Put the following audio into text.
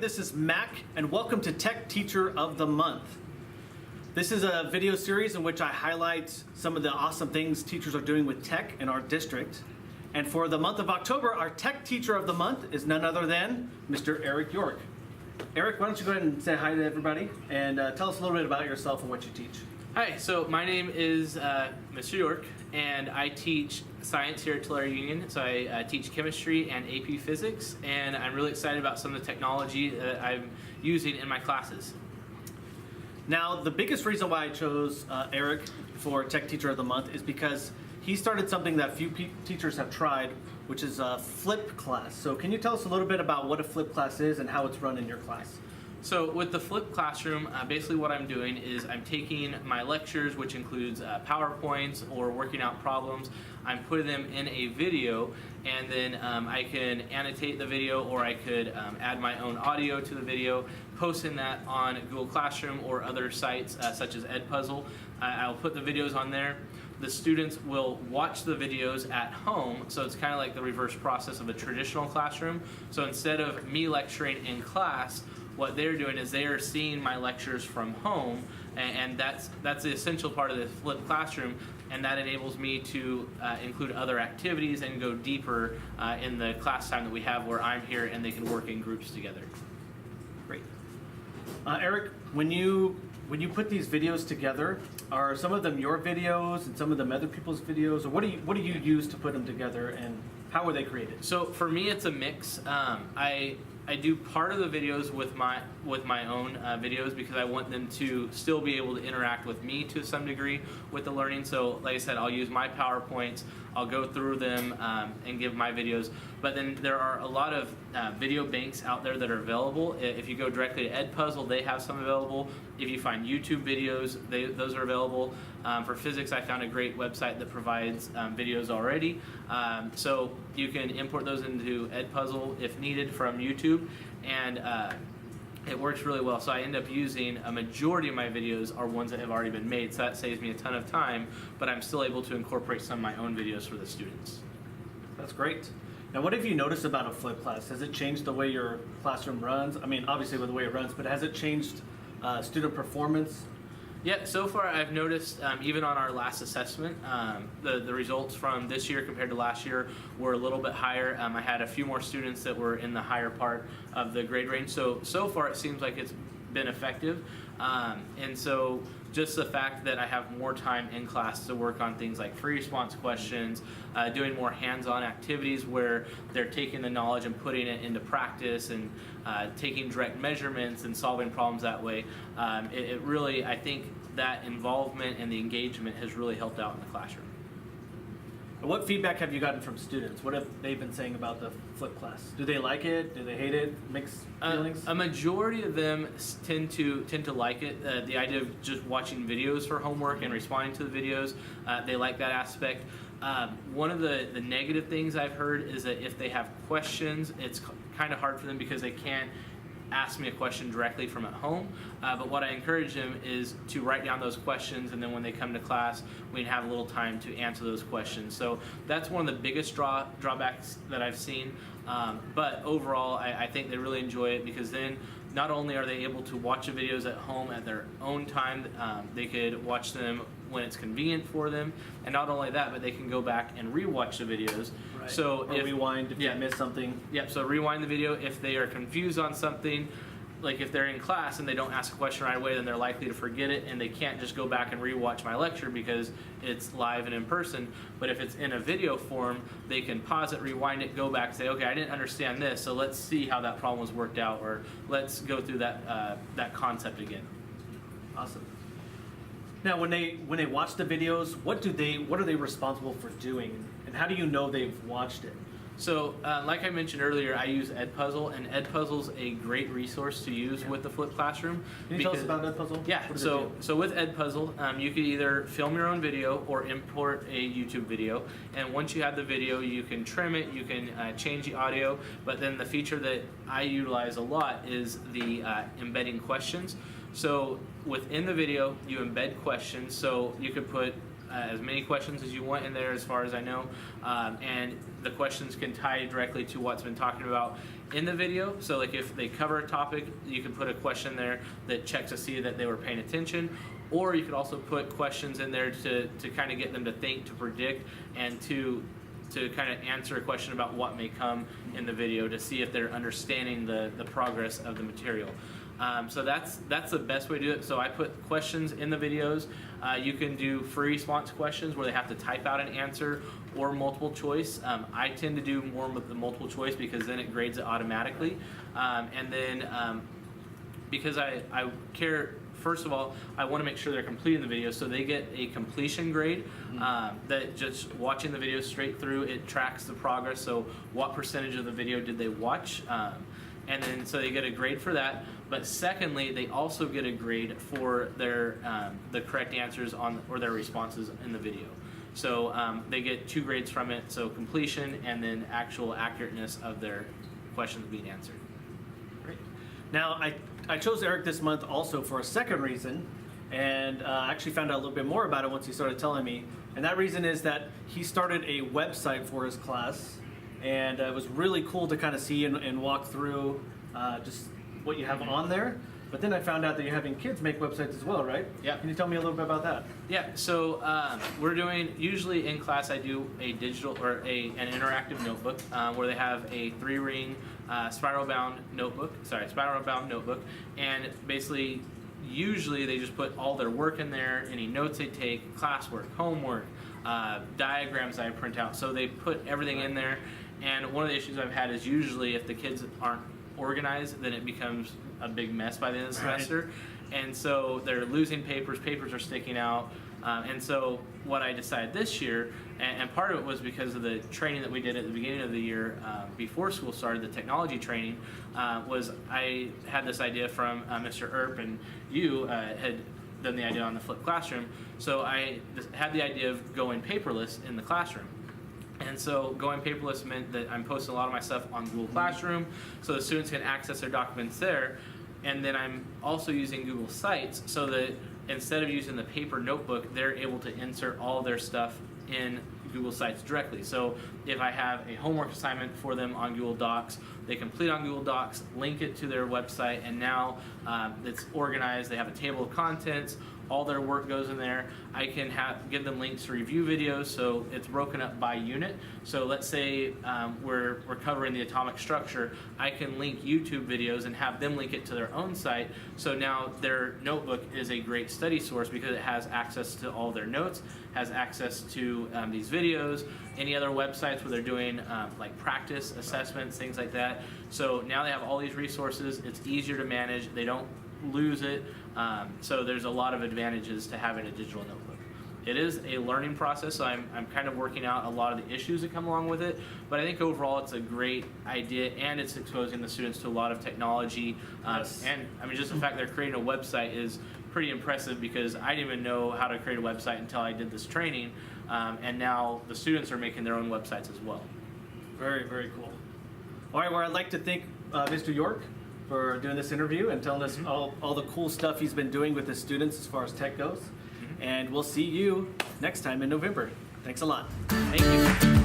this is Mac, and welcome to Tech Teacher of the Month. This is a video series in which I highlight some of the awesome things teachers are doing with tech in our district. And for the month of October, our Tech Teacher of the Month is none other than Mr. Eric York. Eric, why don't you go ahead and say hi to everybody and tell us a little bit about yourself and what you teach. Hi, so my name is Mr. York, and I teach science here at Tulare Union. So I teach chemistry and AP physics, and I'm really excited about some of the technology that I'm using in my classes. Now, the biggest reason why I chose Eric for Tech Teacher of the Month is because he started something that few teachers have tried, which is a flipped class. So can you tell us a little bit about what a flipped class is and how it's run in your class? So with the flipped classroom, basically what I'm doing is I'm taking my lectures, which includes PowerPoints or working out problems, I'm putting them in a video, and then I can annotate the video, or I could add my own audio to the video, posting that on Google Classroom or other sites such as Edpuzzle. I'll put the videos on there. The students will watch the videos at home, so it's kind of like the reverse process of a traditional classroom. So instead of me lecturing in class, what they're doing is they are seeing my lectures from home, and that's the essential part of the flipped classroom, and that enables me to include other activities and go deeper in the class time that we have where I'm here and they can work in groups together. Great. Eric, when you put these videos together, are some of them your videos and some of them other people's videos, or what do you use to put them together, and how were they created? So for me, it's a mix. I do part of the videos with my own videos because I want them to still be able to interact with me to some degree with the learning. So like I said, I'll use my PowerPoints, I'll go through them and give my videos. But then there are a lot of video banks out there that are available. If you go directly to Edpuzzle, they have some available. If you find YouTube videos, those are available. For physics, I found a great website that provides videos already. So you can import those into Edpuzzle if needed from YouTube, and it works really well. So I end up using a majority of my videos are ones that have already been made, so that saves me a ton of time, but I'm still able to incorporate some of my own videos for the students. That's great. Now, what have you noticed about a flipped class? Has it changed the way your classroom runs? I mean, obviously with the way it runs, but has it changed student performance? Yeah, so far I've noticed, even on our last assessment, the results from this year compared to last year were a little bit higher. I had a few more students that were in the higher part of the grade range. So far it seems like it's been effective. And so just the fact that I have more time in class to work on things like free response questions, doing more hands-on activities where they're taking the knowledge and putting it into practice, and taking direct measurements and solving problems that way. It really, I think that involvement and the engagement has really helped out in the classroom. What feedback have you gotten from students? What have they been saying about the flipped class? Do they like it? Do they hate it? Mixed feelings? A majority of them tend to like it. The idea of just watching videos for homework and responding to the videos, they like that aspect. One of the negative things I've heard is that if they have questions, it's kind of hard for them because they can't ask me a question directly from at home, but what I encourage them is to write down those questions, and then when they come to class, we can have a little time to answer those questions. So that's one of the biggest drawbacks that I've seen, but overall I think they really enjoy it, because then not only are they able to watch the videos at home at their own time, they could watch them when it's convenient for them, and not only that, but they can go back and re-watch the videos. Right. So or rewind if you miss something. Yep, so rewind the video if they are confused on something. Like if they're in class and they don't ask a question right away, then they're likely to forget it, and they can't just go back and re-watch my lecture because it's live and in person. But if it's in a video form, they can pause it, rewind it, go back and say, okay, I didn't understand this, so let's see how that problem was worked out, or let's go through that concept again. Awesome. Now, when they watch the videos, what are they responsible for doing, and how do you know they've watched it? So, like I mentioned earlier, I use Edpuzzle, and Edpuzzle's a great resource to use with the flipped classroom. Can you tell us about Edpuzzle? Yeah, so with Edpuzzle, you can either film your own video or import a YouTube video, and once you have the video, you can trim it, you can change the audio, but then the feature that I utilize a lot is the embedding questions. So within the video, you embed questions, so you could put as many questions as you want in there, as far as I know, and the questions can tie directly to what's been talked about in the video. So like if they cover a topic, you can put a question there that checks to see that they were paying attention, or you could also put questions in there to kind of get them to think, to predict, and to kind of answer a question about what may come in the video to see if they're understanding the progress of the material. So that's the best way to do it. So I put questions in the videos. You can do free response questions where they have to type out an answer, or multiple choice. I tend to do more with the multiple choice because then it grades it automatically. And then because I care, first of all, I want to make sure they're completing the video, so they get a completion grade. That just watching the video straight through, it tracks the progress. So what percentage of the video did they watch? And then so they get a grade for that. But secondly, they also get a grade for their the correct answers on, or their responses in the video. So they get 2 grades from it. So completion and then actual accurateness of their questions being answered. Great. Now I chose Eric this month also for a second reason, and I actually found out a little bit more about it once he started telling me. And that reason is that he started a website for his class, and it was really cool to kind of see and walk through just what you have on there. But then I found out that you're having kids make websites as well, right? Yeah. Can you tell me a little bit about that? Yeah, so we're doing, usually in class I do a digital or an interactive notebook where they have a 3-ring spiral bound notebook, and basically usually they just put all their work in there, any notes they take, classwork, homework, diagrams I print out, so they put everything in there. And one of the issues I've had is usually if the kids aren't organized, then it becomes a big mess by the end of the semester. And so they're losing papers are sticking out. And so what I decided this year, and part of it was because of the training that we did at the beginning of the year before school started, the technology training, was I had this idea from Mr. Earp, and you had done the idea on the flipped classroom. So I had the idea of going paperless in the classroom. And so going paperless meant that I'm posting a lot of my stuff on Google Classroom, so the students can access their documents there. And then I'm also using Google Sites so that instead of using the paper notebook, they're able to insert all their stuff in Google Sites directly. So if I have a homework assignment for them on Google Docs, they complete on Google Docs, link it to their website, and now it's organized. They have a table of contents. All their work goes in there. I can give them links to review videos, so it's broken up by unit. So let's say we're covering the atomic structure. I can link YouTube videos and have them link it to their own site. So now their notebook is a great study source because it has access to all their notes, has access to these videos, any other websites where they're doing like practice assessments, things like that. So now they have all these resources. It's easier to manage. They don't lose it. So there's a lot of advantages to having a digital notebook. It is a learning process, so I'm kind of working out a lot of the issues that come along with it, but I think overall it's a great idea, and it's exposing the students to a lot of technology. Yes. And I mean, just the fact they're creating a website is pretty impressive, because I didn't even know how to create a website until I did this training, and now the students are making their own websites as well. Very, very cool. All right, well, I'd like to thank Mr. York for doing this interview and telling us all the cool stuff he's been doing with his students as far as tech goes. And we'll see you next time in November. Thanks a lot. Thank you.